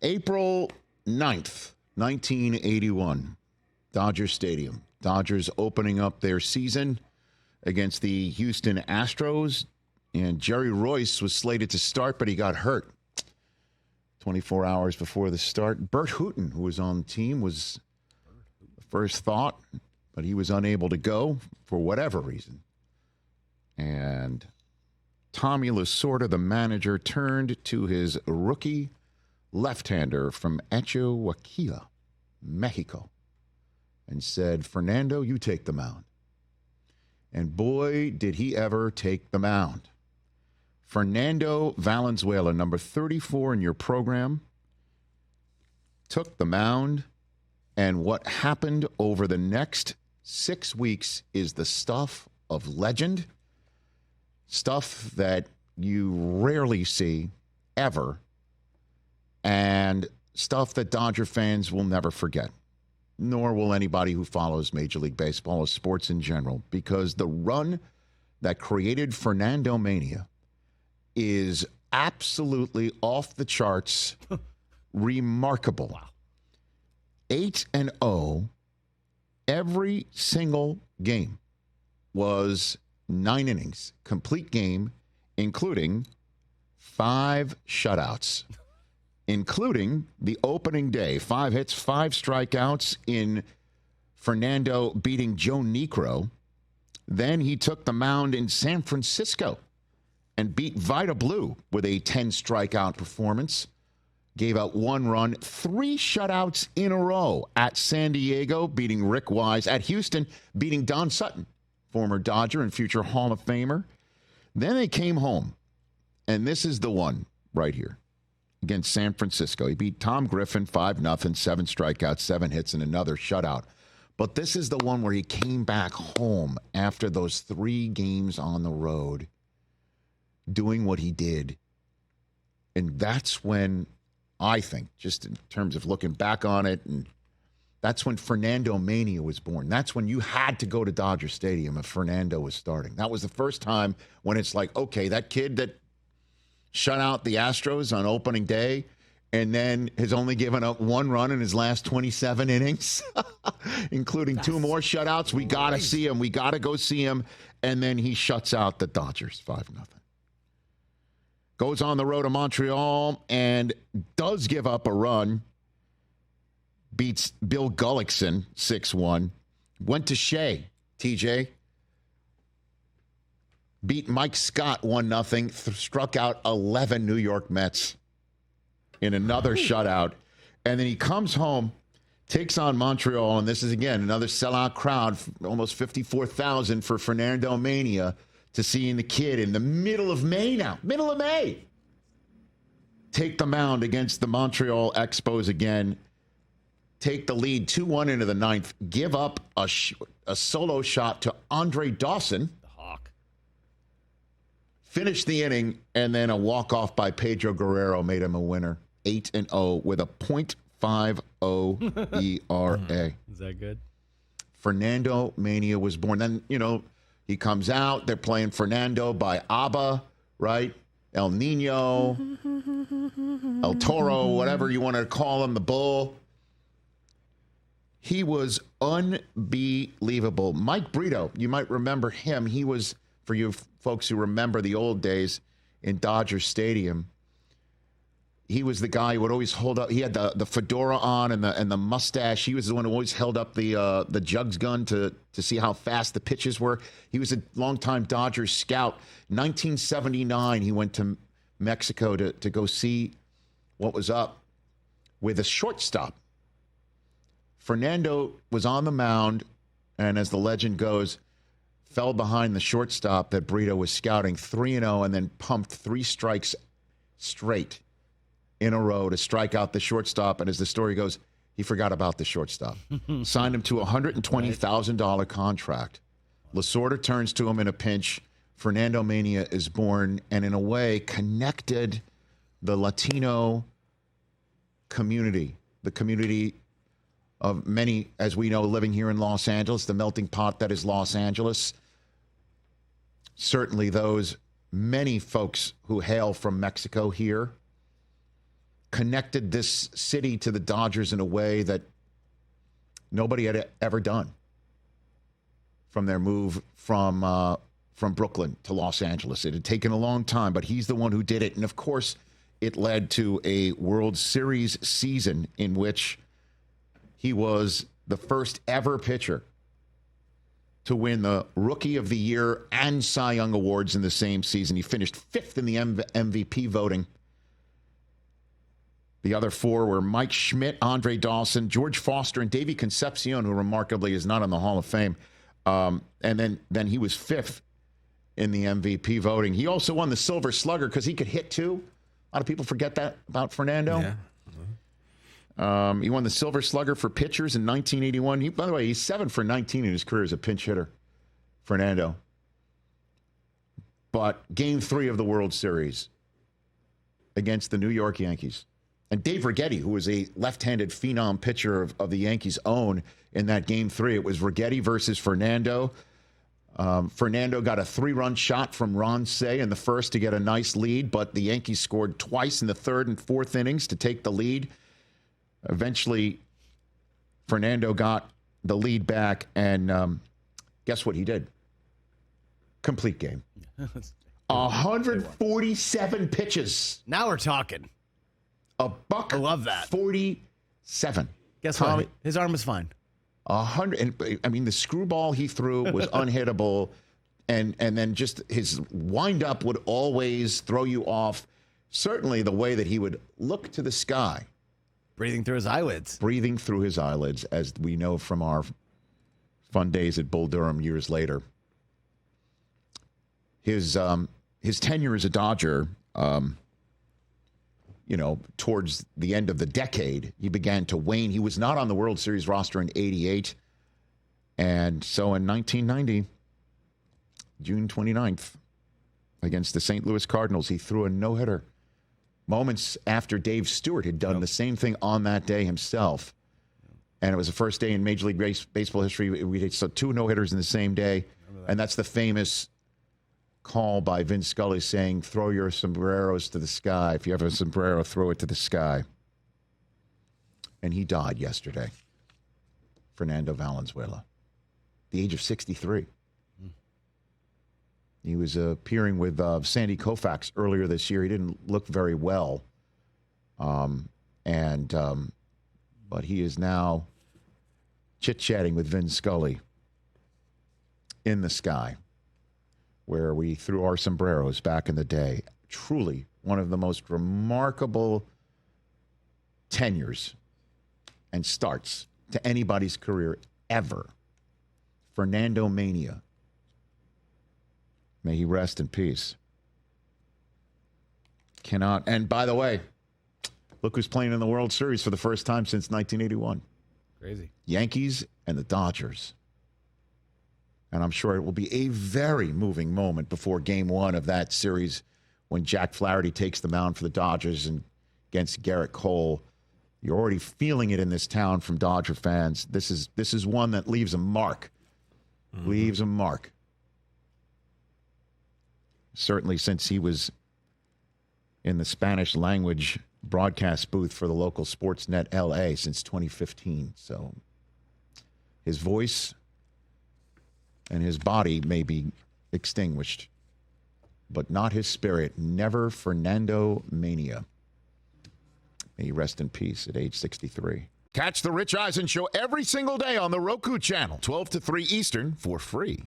April 9th, 1981, Dodger Stadium. Dodgers opening up their season against the Houston Astros. And Jerry Royce was slated to start, but he got hurt 24 hours before the start. Bert Hooton, who was on the team, was the first thought, but he was unable to go for whatever reason. And Tommy Lasorda, the manager, turned to his rookie left-hander from Etchoaquila, Mexico, and said, Fernando, you take the mound. And boy, did he ever take the mound. Fernando Valenzuela, number 34 in your program, took the mound, and what happened over the next 6 weeks is the stuff of legend, stuff that you rarely see ever, and stuff that Dodger fans will never forget, nor will anybody who follows Major League Baseball or sports in general, because the run that created Fernando Mania is absolutely off the charts, remarkable. Wow. 8-0, every single game was 9 innings, complete game, including 5 shutouts, including the opening day, 5 hits, 5 strikeouts in Fernando beating Joe Niekro. Then he took the mound in San Francisco and beat Vida Blue with a 10-strikeout performance. Gave out 1 run, 3 shutouts in a row at San Diego, beating Rick Wise. At Houston, beating Don Sutton, former Dodger and future Hall of Famer. Then they came home, and this is the one right here against San Francisco. He beat Tom Griffin 5-0, 7 strikeouts, 7 hits, and another shutout. But this is the one where he came back home after those 3 games on the road, doing what he did. And that's when, I think, just in terms of looking back on it, and that's when Fernando Mania was born. That's when you had to go to Dodger Stadium if Fernando was starting. That was the first time when it's like, okay, that kid that shut out the Astros on opening day and then has only given up 1 run in his last 27 innings, including 2 more shutouts. We got to see him. We got to go see him. And then he shuts out the Dodgers 5-0. Goes on the road to Montreal and does give up a run. Beats Bill Gullickson 6-1. Went to Shea, TJ. Beat Mike Scott 1-0. Struck out 11 New York Mets in another shutout. And then he comes home, takes on Montreal, and this is, again, another sellout crowd, almost 54,000 for Fernando Mania, to seeing the kid in the middle of May now. Middle of May. Take the mound against the Montreal Expos again. Take the lead 2-1 into the 9th. Give up a solo shot to Andre Dawson. The Hawk. Finish the inning, and then a walk-off by Pedro Guerrero made him a winner. 8-0 with a .50 ERA. Is that good? Fernando Mania was born. Then, he comes out. They're playing Fernando by ABBA, right? El Nino, El Toro, whatever you want to call him, the bull. He was unbelievable. Mike Brito, you might remember him. He was, for you folks who remember the old days in Dodger Stadium, he was the guy who would always hold up. He had the fedora on and the mustache. He was the one who always held up the jugs gun to see how fast the pitches were. He was a longtime Dodgers scout. 1979, he went to Mexico to go see what was up with a shortstop. Fernando was on the mound, and as the legend goes, fell behind the shortstop that Brito was scouting 3-0, and then pumped 3 strikes straight in a row to strike out the shortstop. And as the story goes, he forgot about the shortstop. Signed him to a $120,000 contract. Lasorda turns to him in a pinch. Fernando Mania is born, and in a way connected the Latino community, the community of many, as we know, living here in Los Angeles, the melting pot that is Los Angeles. Certainly those many folks who hail from Mexico here. connected this city to the Dodgers in a way that nobody had ever done from their move from Brooklyn to Los Angeles. It had taken a long time, but he's the one who did it. And, of course, it led to a World Series season in which he was the first ever pitcher to win the Rookie of the Year and Cy Young Awards in the same season. He finished fifth in the MVP voting. The other four were Mike Schmidt, Andre Dawson, George Foster, and Davey Concepcion, who remarkably is not in the Hall of Fame. And then he was fifth in the MVP voting. He also won the Silver Slugger because he could hit too. A lot of people forget that about Fernando. Yeah. He won the Silver Slugger for pitchers in 1981. By the way, he's 7 for 19 in his career as a pinch hitter, Fernando. But Game 3 of the World Series against the New York Yankees. And Dave Righetti, who was a left-handed phenom pitcher of the Yankees' own in that Game 3. It was Righetti versus Fernando. Fernando got a 3-run shot from Ron Cey in the first to get a nice lead, but the Yankees scored twice in the third and fourth innings to take the lead. Eventually, Fernando got the lead back, and guess what he did? Complete game. 147 pitches. Now we're talking. A buck. I love that. 47. Guess what? His arm was fine. 100. I mean, the screwball he threw was unhittable, and then just his windup would always throw you off. Certainly, the way that he would look to the sky, breathing through his eyelids. Breathing through his eyelids, as we know from our fun days at Bull Durham years later. His tenure as a Dodger. Towards the end of the decade, he began to wane. He was not on the World Series roster in 88. And so in 1990, June 29th, against the St. Louis Cardinals, he threw a no-hitter. Moments after Dave Stewart had done the same thing on that day himself. And it was the first day in Major League Baseball history. We saw 2 no-hitters in the same day. And that's the famous call by Vin Scully saying, throw your sombreros to the sky. If you have a sombrero, throw it to the sky. And he died yesterday. Fernando Valenzuela. The age of 63. He was appearing with Sandy Koufax earlier this year. He didn't look very well. But he is now chit-chatting with Vin Scully in the sky, where we threw our sombreros back in the day. Truly one of the most remarkable tenures and starts to anybody's career ever. Fernando Mania. May he rest in peace. Cannot. And by the way, look who's playing in the World Series for the first time since 1981. Crazy. Yankees and the Dodgers. And I'm sure it will be a very moving moment before Game 1 of that series when Jack Flaherty takes the mound for the Dodgers and against Garrett Cole. You're already feeling it in this town from Dodger fans. This is one that leaves a mark. Mm-hmm. Leaves a mark. Certainly since he was in the Spanish language broadcast booth for the local Sportsnet LA since 2015. So his voice and his body may be extinguished, but not his spirit. Never Fernando Mania. May he rest in peace at age 63. Catch the Rich Eisen Show every single day on the Roku Channel, 12 to 3 Eastern, for free.